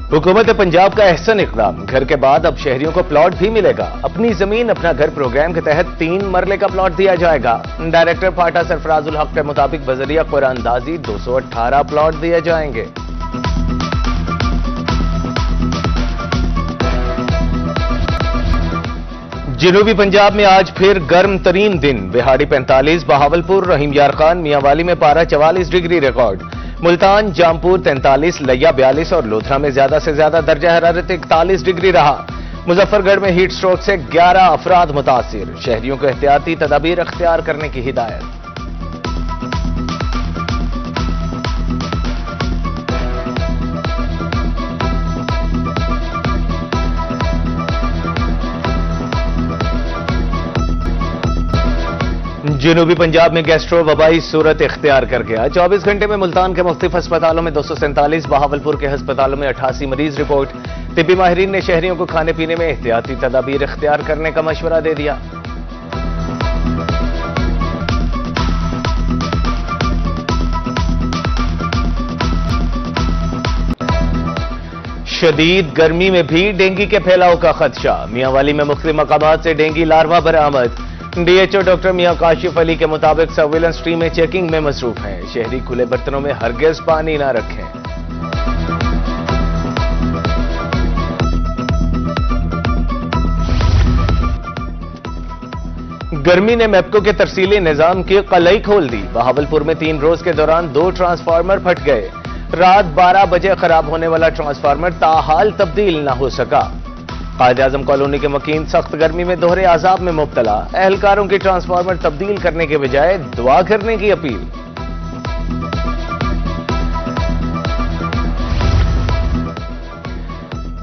हुकूमत पंजाब का अहसन इक़दाम, घर के बाद अब शहरियों को प्लॉट भी मिलेगा। अपनी जमीन अपना घर प्रोग्राम के तहत 3 मरले का प्लॉट दिया जाएगा। डायरेक्टर फाटा सरफराजुल हक के मुताबिक बजरिया कुरानदाजी 218 प्लॉट दिए जाएंगे। जनूबी पंजाब में आज फिर गर्म तरीन दिन। बिहाड़ी 45, बहावलपुर, रहीम यार खान, मियांवाली में पारा 44 डिग्री रिकॉर्ड। मुल्तान, जामपुर 43, लिया 42 और लोथरा में ज्यादा से ज्यादा दर्जा हरारत 41 डिग्री रहा। मुजफ्फरगढ़ में हीट स्ट्रोक से 11 अफराद मुतासिर। शहरियों को एहतियाती तदाबीर अख्तियार करने की हिदायत। जनूबी पंजाब में गैस्ट्रो वबाई सूरत इख्तियार कर गया। 24 घंटे में मुल्तान के मुख्तलिफ अस्पतालों में 247, बहावलपुर के अस्पतालों में 88 मरीज रिपोर्ट। तिब्बी माहिरीन ने शहरियों को खाने पीने में एहतियाती तदाबीर इख्तियार करने का मशवरा दे दिया। शदीद गर्मी में भी डेंगू के फैलाव का खदशा। मियांवाली में मुख्तलिफ मकामात से डेंगू लार्वा बरामद। डीएचओ डॉक्टर मियां काशिफ अली के मुताबिक सर्विलेंस टीमें चेकिंग में मसरूफ हैं। शहरी खुले बर्तनों में हरगिज पानी ना रखें। गर्मी ने मैप्को के तरसीली निजाम की कलई खोल दी। बहावलपुर में 3 रोज के दौरान 2 ट्रांसफार्मर फट गए। रात 12 बजे खराब होने वाला ट्रांसफार्मर ताहाल तब्दील न हो सका। कायद-ए-आज़म कॉलोनी के मकीन सख्त गर्मी में दोहरे आजाब में मुब्तला। एहलकारों की ट्रांसफार्मर तब्दील करने के बजाय दुआ करने की अपील।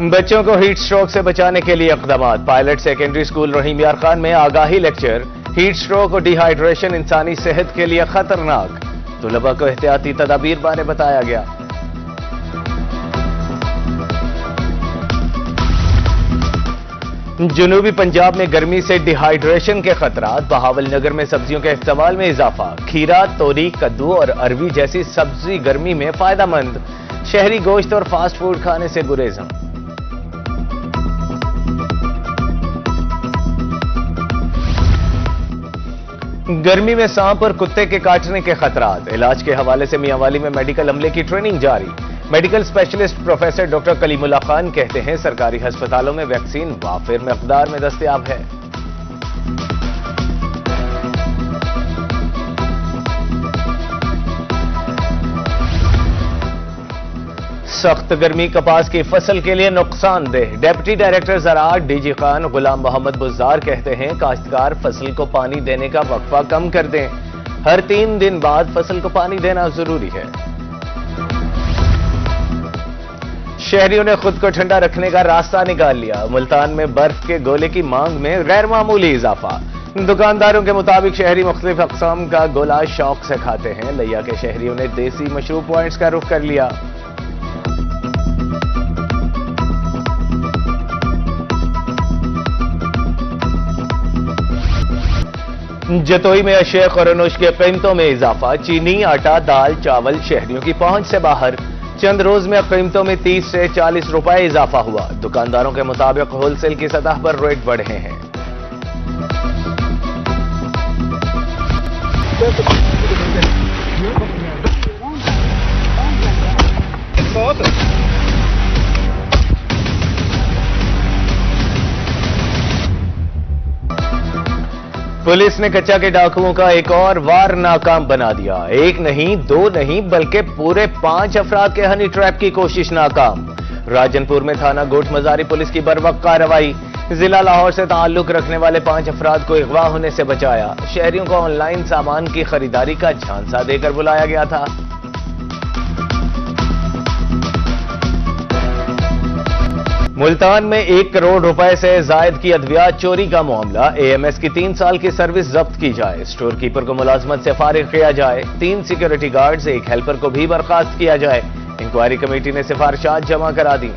बच्चों को हीट स्ट्रोक से बचाने के लिए इक़दामात। पायलट सेकेंडरी स्कूल रहीम यार खान में आगाही लेक्चर। हीट स्ट्रोक और डिहाइड्रेशन इंसानी सेहत के लिए खतरनाक। तुलबा को एहतियाती तदाबीर बारे बताया गया। जनूबी पंजाब में गर्मी से डिहाइड्रेशन के खतरात। बहावल नगर में सब्जियों के इस्तेमाल में इजाफा। खीरा, तोरी, कद्दू और अरवी जैसी सब्जी गर्मी में फायदेमंद। शहरी गोश्त और फास्ट फूड खाने से गुरेज़। गर्मी में सांप और कुत्ते के काटने के खतरात। इलाज के हवाले से मियांवाली में मेडिकल अमले की ट्रेनिंग जारी। Medical specialist professor doctor Kalimullah Khan कहते हैं सरकारी अस्पतालों में वैक्सीन वाफिर मकदार में दस्तयाब है। सख्त गर्मी कपास की फसल के लिए नुकसानदेह। डेप्टी डायरेक्टर ज़राअत डीजी खान गुलाम मोहम्मद बुज़दार कहते हैं काश्तकार फसल को पानी देने का वक्फा कम कर दें। हर 3 दिन बाद फसल को पानी देना जरूरी है। शहरियों ने खुद को ठंडा रखने का रास्ता निकाल लिया। मुल्तान में बर्फ के गोले की मांग में गैर मामूली इजाफा। दुकानदारों के मुताबिक शहरी मुख्तलिफ अक़साम का गोला शौक से खाते हैं। लिया के शहरियों ने देसी मशरूब पॉइंट्स का रुख कर लिया। जतोई में अशिया खुरानुश के कीमतों में इजाफा। चीनी, आटा, दाल, चावल शहरियों की पहुंच से बाहर। चंद रोज में कीमतों में 30 से 40 रुपए इजाफा हुआ। दुकानदारों के मुताबिक होलसेल की सतह पर रेट बढ़े हैं। पुलिस ने कच्चा के डाकुओं का एक और वार नाकाम बना दिया। 1 नहीं, 2 नहीं बल्कि पूरे 5 अफराद के हनी ट्रैप की कोशिश नाकाम। राजनपुर में थाना गोट मजारी पुलिस की बरवक्त कार्रवाई। जिला लाहौर से ताल्लुक रखने वाले 5 अफराद को अगवा होने से बचाया। शहरियों को ऑनलाइन सामान की खरीदारी का झांसा देकर बुलाया गया था। मुल्तान में 1 करोड़ रुपए से जायद की अद्वियात चोरी का मामला। एएमएस की 3 साल की सर्विस जब्त की जाए। स्टोर कीपर को मुलाजमत से फारिग किया जाए। 3 सिक्योरिटी गार्ड्स, 1 हेल्पर को भी बर्खास्त किया जाए। इंक्वायरी कमेटी ने सिफारिशात जमा करा दी।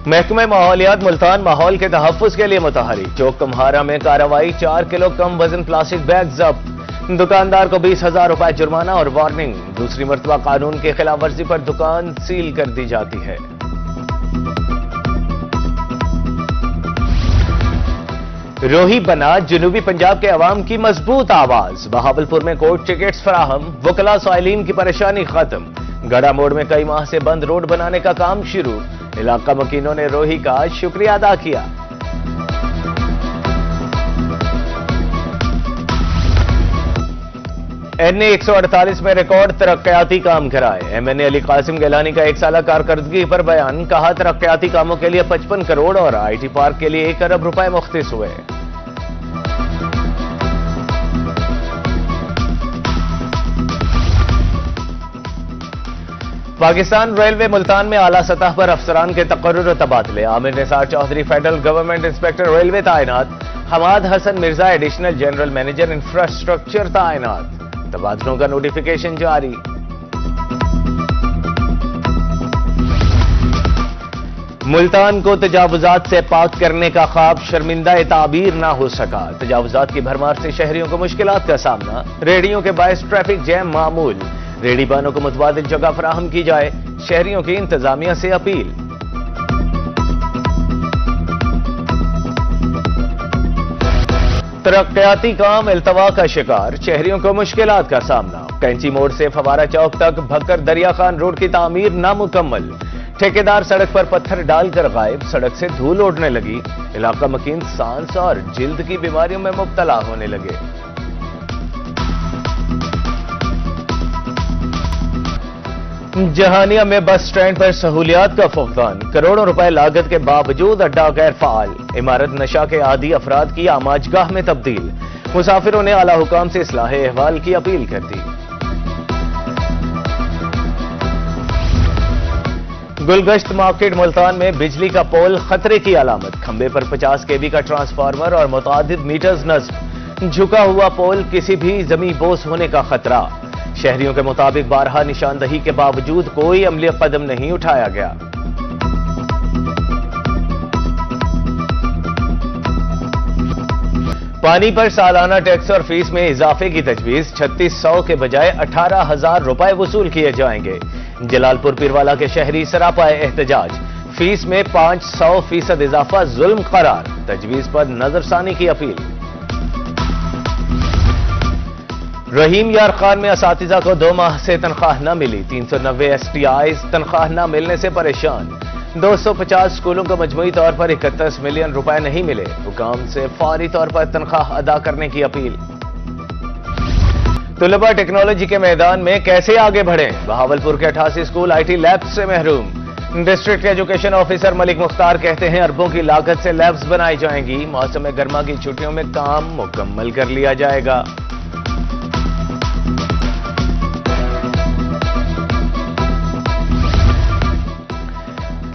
महकमे माहौलियात मुल्तान माहौल के तहफ्फुज के लिए मुतहरिक। चौक कम्हारा में कार्रवाई। 4 किलो कम वजन प्लास्टिक बैग जब्त। दुकानदार को 20,000 रुपए जुर्माना और वार्निंग। दूसरी मर्तबा कानून की खिलाफ वर्जी पर दुकान सील कर दी जाती है। रोही बना जनूबी पंजाब के अवाम की मजबूत आवाज। बहावलपुर में कोर्ट टिकट्स फराहम, वकला साइलिन की परेशानी खत्म। गड़ा मोड़ में कई माह से बंद रोड बनाने का काम शुरू। इलाका मकीनों ने रोही का शुक्रिया अदा किया। NA 148 में रिकॉर्ड तरक्याती काम कराए। MNA अली कासिम गिलानी का 1 साल कारकर्दगी पर बयान। कहा तरक्याती कामों के लिए 55 करोड़ और IT पार्क के लिए 1 अरब रुपए मुख्तिस हुए। पाकिस्तान रेलवे मुल्तान में आला सतह पर अफसरान के तकर्रुर और तबादले। Amir Nisar Chaudhry federal government inspector railway तैनात। Hammad Hassan Mirza additional general manager infrastructure तैनात। तबादलों का नोटिफिकेशन जारी। मुल्तान को तजावुजात से पाक करने का ख्वाब शर्मिंदा ताबीर ना हो सका। तजावुजात की भरमार से शहरियों को मुश्किलात का सामना। रेहड़ियों के बायस ट्रैफिक जैम मामूल। रेहड़ी बानों को मुतबादिल जगह फराहम की जाए, शहरियों की इंतजामिया से अपील। तरक्याती काम इल्तवा का शिकार, शहरियों को मुश्किलात का सामना। कैंची मोड़ से फवारा चौक तक भक्कर दरिया खान रोड की तामीर नामुकम्मल। ठेकेदार सड़क पर पत्थर डालकर गायब, सड़क से धूल उड़ने लगी। इलाका मकीन सांस और जिल्द की बीमारियों में मुब्तला होने लगे। जहानिया में बस स्टैंड पर सहूलियात का फुकदान। करोड़ों रुपए लागत के बावजूद अड्डा गैर फाल। इमारत नशा के आदी अफराद की आमाजगाह में तब्दील। मुसाफिरों ने आला हुकाम से इस्लाह अहवाल की अपील कर दी। गुलगश्त मार्केट मुल्तान में बिजली का पोल खतरे की अलामत। खंबे पर 50 kV का ट्रांसफार्मर और मुतादिद मीटर्स नस्ब। झुका हुआ पोल, किसी भी जमी बोस होने का खतरा। शहरियों के मुताबिक बारहा निशानदही के बावजूद कोई अमली कदम नहीं उठाया गया। पानी पर सालाना टैक्स और फीस में इजाफे की तजवीज। 3600 के बजाय 18,000 रुपए वसूल किए जाएंगे। जलालपुर पीरवाला के शहरी सरापाए एहतजाज। फीस में 500% इजाफा जुल्म करार। तजवीज पर नजरसानी की अपील। रहीम यार खान में असातिजा को 2 माह से तनख्वाह न मिली। 390 STIs तनख्वाह न मिलने से परेशान। 250 स्कूलों को मजमूई तौर पर 31 मिलियन रुपए नहीं मिले। हुकाम से फौरी तौर पर तनख्वाह अदा करने की अपील। तुलबा टेक्नोलॉजी के मैदान में कैसे आगे बढ़ें? बहावलपुर के 88 स्कूल IT लैब्स से महरूम। District education officer Malik Mukhtar कहते हैं अरबों की लागत से लैब्स बनाई जाएंगी। मौसम गर्मा की छुट्टियों में काम मुकम्मल कर लिया जाएगा।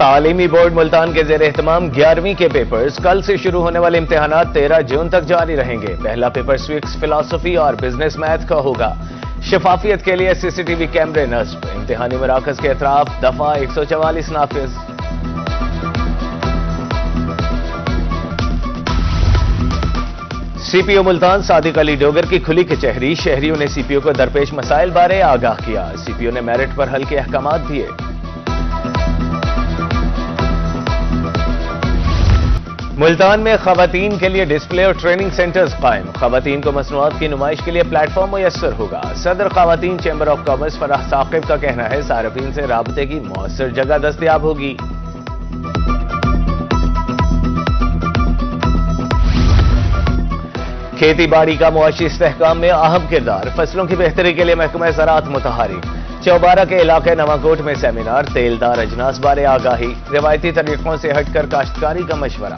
तालीमी बोर्ड मुल्तान के जेर एहतमाम 11वीं के पेपर्स। कल से शुरू होने वाले इम्तिहानात 13 जून तक जारी रहेंगे। पहला पेपर स्विक्स, फिलॉसफी और बिजनेस मैथ का होगा। शफाफियत के लिए CCTV कैमरे नस्ब। इम्तिहानी मराकज के अतराफ दफा 144 नाफिज। CPO मुल्तान सादिक अली डोगर की खुली कचहरी। शहरियों ने CPO को दरपेश मसाइल बारे आगाह किया। CPO ने मेरिट पर हल्के अहकामात दिए। मुल्तान में खवातीन के लिए डिस्प्ले और ट्रेनिंग सेंटर्स कायम। खवातीन को मसनूआत की नुमाइश के लिए प्लेटफॉर्म मुयस्सर होगा। सदर खवातीन chamber of commerce Farah Saqib का कहना है सार्फिन से राबते की मौसर जगह दस्तयाब होगी। खेती बाड़ी का मुआशी इस्तेहकाम में अहम किरदार। फसलों की बेहतरी के लिए महकमा ज़राअत मुतहरिक। चौबारा के इलाके नवाकोट में सेमिनार। तेलदार अजनास बारे आगाही। रिवायती तरीकों से हटकर काश्तकारी का मशवरा।